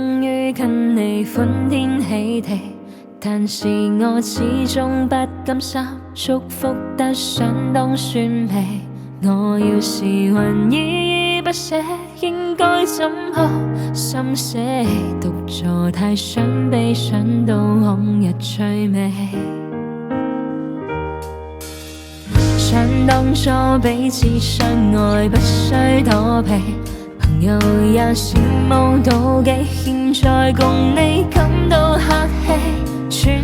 終於跟你歡天喜地，但是我始終不甘心，祝福得相當酸味。我要是還依依不捨，應該怎麼心死？獨坐太傷悲，想到往日趣味。想當初彼此相愛，不需躲避，朋友也羨慕妒忌，現在共你感到客氣，全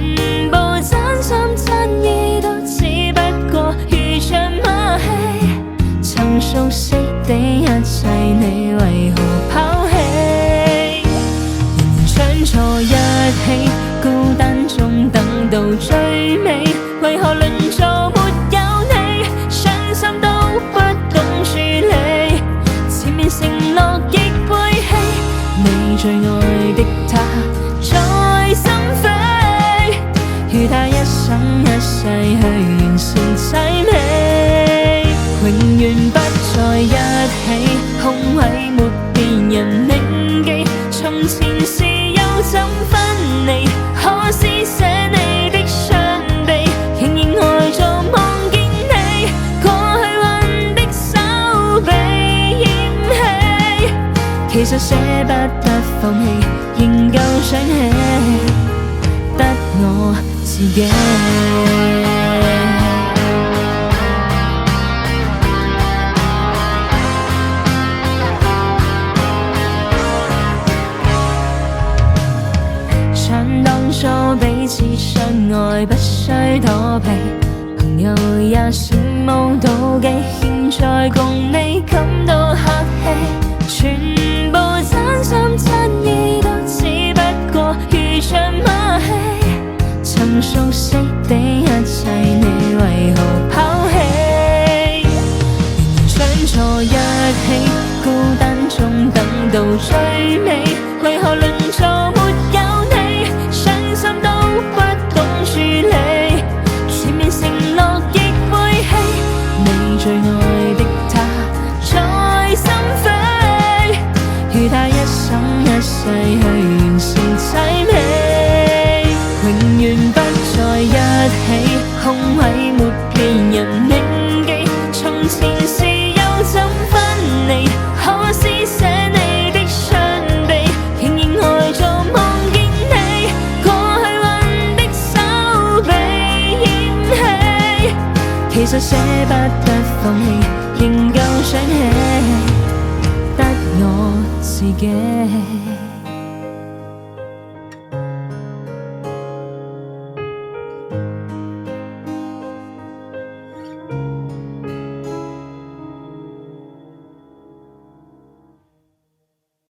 部真心真意都只不過如像馬戲。曾熟悉的一切，你為何拋棄？明明相錯一起，孤單中等到最尾，為何鄰座沒有你？傷心都不懂處理，前面承諾亦背棄，你最愛的他在心扉，與他一生一世去完成凄美，永遠不在一起，空位沒別人銘記，從前事又怎分離？可施捨你的傷悲，仍然呆坐望見你過去運的手被嫌棄，其實捨不得放棄，仍舊想起，得我自己。想當初彼此相愛，不需躲避，朋友也羨慕妒忌，現在共你感到客氣，全部真心真意都只不過如像馬戲，曾熟悉的一切，你為何拋棄？明明相錯一起，孤單中等到最尾，為何鄰座沒有你？傷心都不懂處理，前面承諾亦背棄，你最愛的他在心扉，與他一生一世去完成凄美，永遠不在一起，空位沒別人銘記，從前事又怎分離？可施捨你的傷悲，仍然呆坐望見你過去運的手被嫌棄，其實捨不得放棄，仍舊想起，得我自己。